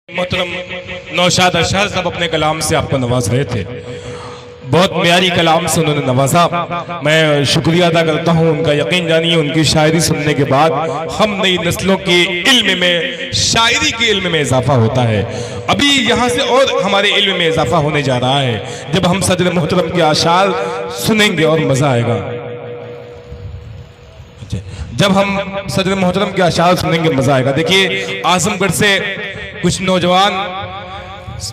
मोहतरम नौशाद अशहर साहब अपने कलाम से आपको नवाज रहे थे। बहुत प्यारी कलाम से उन्होंने नवाजा। मैं शुक्रिया अदा करता हूँ उनका। यकीन जानिए उनकी शायरी सुनने के बाद हम नई नस्लों के इल्म में, शायरी के इल्म में इजाफा होता है। अभी यहाँ से और हमारे इल्म में इजाफा होने जा रहा है जब हम सदर मोहतरम के आशार सुनेंगे और मजा आएगा। जब हम सदर मोहतरम के आशार सुनेंगे मजा आएगा। देखिए आजमगढ़ से कुछ नौजवान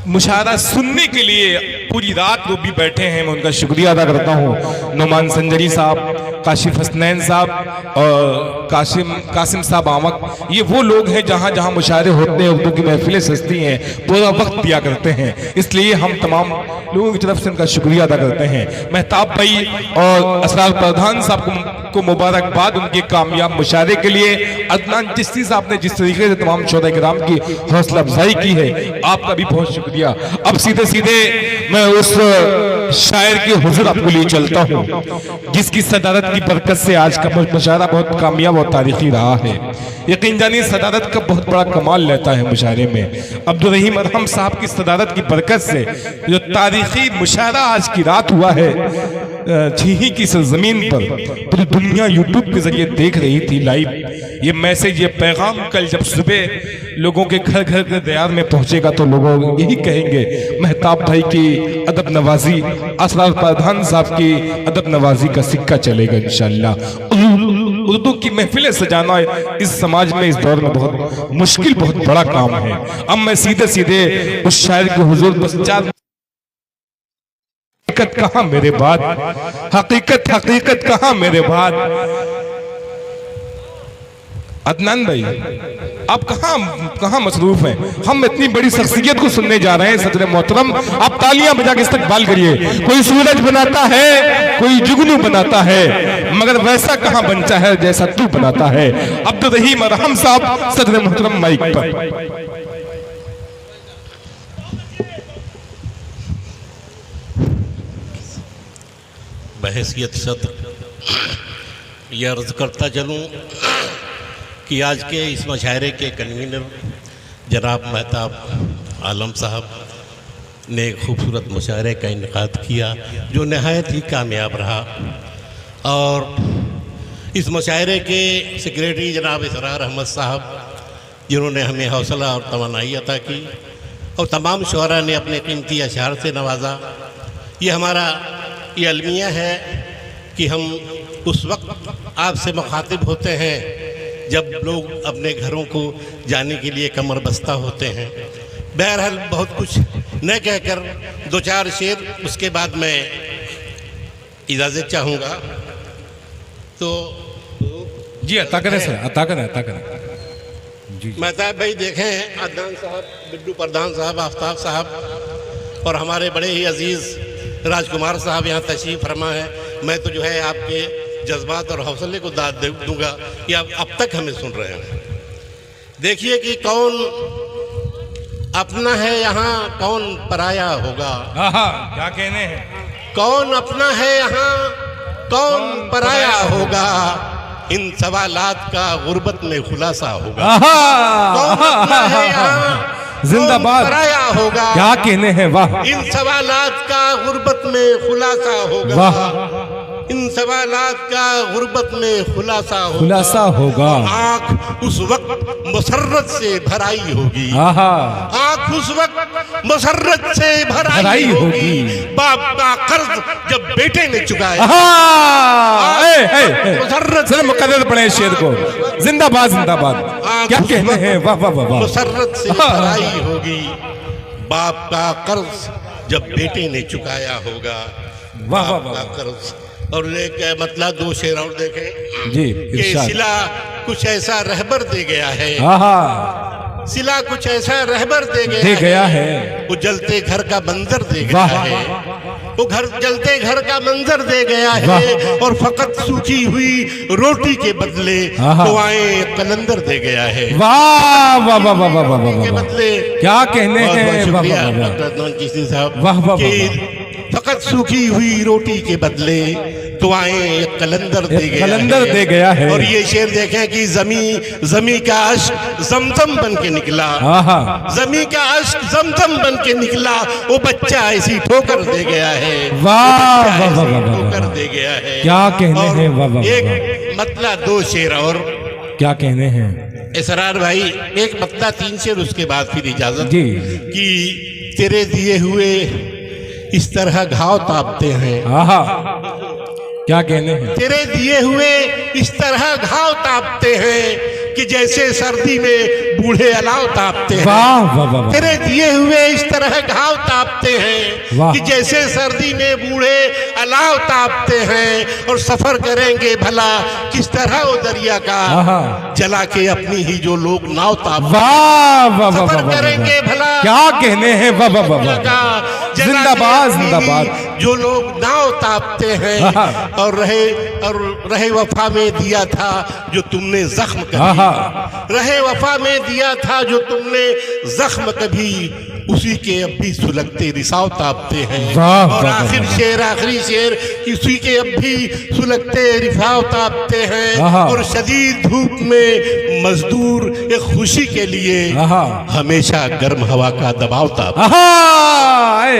मुशायरा सुनने के लिए पूरी रात वो भी बैठे हैं। मैं उनका शुक्रिया अदा करता हूँ। नोमान संजरी साहब, काशिफ हसनैन साहब और कासिम साहब आमक, ये वो लोग हैं जहाँ जहाँ मुशायरे होते हैं, उर्दू की महफिलें सजती हैं, पूरा वक्त दिया करते हैं। इसलिए हम तमाम लोगों की तरफ से उनका शुक्रिया अदा करते हैं। महताब भाई और असरार प्रधान साहब को मुबारकबाद उनके कामयाब मुशायरे के लिए। अदनान चिश्ती साहब ने जिस तरीके से तमाम शोधा किराम की हौसला अफजाई की है, आपका भी बहुत शुक्रिया। अब सीधे सीधे मैं उस शायर के हुजूर आपको लिए चलता हूँ जिसकी सदारत की बरकत से आज का मुशायरा बहुत कामयाब और तारीखी रहा है। यकीन जानिए सदारत का बहुत बड़ा कमाल रहता है मुशायरे में। अब्दुल रहीम अरहम साहब की सदारत की बरकत से जो तारीखी मुशायरा आज की रात हुआ है, झीही की सरजमीन पर पूरी दुनिया यूट्यूब के जरिए देख रही थी लाइव। ये मैसेज, ये पैगाम कल जब सुबह लोगों के घर घर के दयार में पहुंचेगा तो लोग यही कहेंगे महताब भाई की अदब नवाजी, असरार प्रधान साहब की अदब नवाजी का सिक्का चलेगा इंशाअल्लाह। उर्दू की महफिलें सजाना इस समाज में इस दौर में बहुत मुश्किल, बहुत बड़ा काम है। अब मैं सीधे सीधे उस शायर के हुजूर बस चार हकीकत कहाँ मेरे बाद, हकीकत कहाँ मेरे बाद। अदनान भाई आप कहाँ मसरूफ हैं? हम इतनी बड़ी शख्सियत को सुनने जा रहे हैं सदर मोहतरम, आप तालियां बजा के इस्तकबाल करिए। कोई सूरज बनाता है, कोई जुगनू बनाता है, मगर वैसा कहाँ बनता है जैसा तू बनाता है। अब्दुल रहीम अरहम साहब सदर मोहतरम माइक पर। बहैसियत सदर यह अर्ज करता चलूँ कि आज के इस मुशायरे के कन्वीनर जनाब महताब आलम साहब ने खूबसूरत मुशायरे का इनेकाद किया जो नहायत ही कामयाब रहा। और इस मुशायरे के सेक्रेटरी जनाब इसरार अहमद साहब जिन्होंने हमें हौसला और तवानाई अता की और तमाम शुअरा ने अपने कीमती अशार से नवाजा। ये हमारा ये अलमिया है कि हम उस वक्त आपसे मुखातिब होते हैं जब लोग अपने घरों को जाने के लिए कमर बस्ता होते हैं। बहरहाल बहुत कुछ न कहकर दो चार शेर उसके बाद मैं इजाज़त चाहूँगा। तो जी अता करें सर, अता करें जी। महताब भाई देखें, अदनान साहब, बिड्डू प्रधान साहब, आफ्ताब साहब और हमारे बड़े ही अजीज़ राजकुमार साहब यहाँ तशरीफ़ फरमा है। मैं तो जो है आपके जज्बात और हौसले को दाद दूंगा कि आप अब तक हमें सुन रहे हैं। देखिए कि कौन अपना है यहाँ, कौन पराया होगा। क्या कहने हैं? कौन अपना है यहाँ, कौन पराया होगा, इन सवालात का गुर्बत में खुलासा होगा। कौन अपना है यहाँ, जिंदाबाद, पराया होगा, क्या कहने हैं। वाह, इन सवालात का गुर्बत में खुलासा होगा। वाह, इन सवालात का गुर्बत में खुलासा होगा। आँख उस वक्त मसर्रत से भराई होगी। आँख उस वक्त मसर्रत से भराई होगी। बाप का कर्ज जब बेटे ने चुकाया। मसर्रत से मुकद्दर पड़े शेर को। जिंदाबाद जिंदाबाद, क्या कहने हैं। वाह वाह वाह, मसर्रत से भराई होगी। बाप का कर्ज जब बेटे ने चुकाया होगा। वाह वाह वाह, कर्ज। और एक मतलब दो शेर और देखें जी। कि सिला कुछ ऐसा रहबर दे गया है। सिला कुछ ऐसा रहबर दे गया है। वो जलते घर का मंजर दे गया है। वो घर जलते घर का मंजर दे गया है। और फकत सूखी हुई रोटी के बदले दुआएं कलंदर दे गया है। वाह वाह वाह वाह वाह वाह, के बदले क्या कहने हैं। डॉक्टर अदनान चिश्ती साहब, फकत सूखी हुई रोटी के बदले दुआएं एक कलंदर दे गया कलंदर है। दे गया है। और ये शेर देखें कि जमी का अश्क जमजम बन के निकला, आहा, जमी का अश्क जमजम बन के निकला, वो बच्चा ऐसी ठोकर दे गया है, वाह वो बच्चा वाह वाह ऐसी वाह ठोकर वाह, दे गया है। क्या कहने और हैं, वाह वाह एक वाह, मतला दो शेर और क्या कहने हैं इसरार भाई, एक मतला 3 शेर, उसके बाद फिर इजाजत जी। कि तेरे दिए हुए इस तरह घाव तापते हैं, आहा, क्या कहने हैं, तेरे दिए हुए इस तरह घाव तापते हैं कि जैसे सर्दी में बूढ़े अलाव तापते हैं। वाह वाह वाह वाह, तेरे दिए हुए इस तरह घाव तापते हैं वाह। कि जैसे सर्दी में बूढ़े अलाव तापते हैं। और सफर करेंगे भला किस तरह वो दरिया का, आहा, जला के अपनी ही जो लोग नाव तापते वाह वाह वाह वाह सफर वाह, करेंगे भला क्या कहने हैं, वाह वाह वाह वाह, का, जला के जिंदाबाद अपनी ही जिंदाबाद, जो लोग नाव तापते हैं। आहा। और रहे वफा में दिया था जो तुमने जख्म आहा। कभी, रहे वफा में दिया था जो तुमने जख्म कभी, उसी के अब भी सुलगते रिसाव तापते हैं। वाह, और वाह, आखिरी शेर उसी के अब भी सुलगते रिसाव तापते हैं। आहा। और शदीद धूप में मजदूर एक खुशी के लिए आहा, हमेशा गर्म हवा का दबाव तापते हैं। आहा,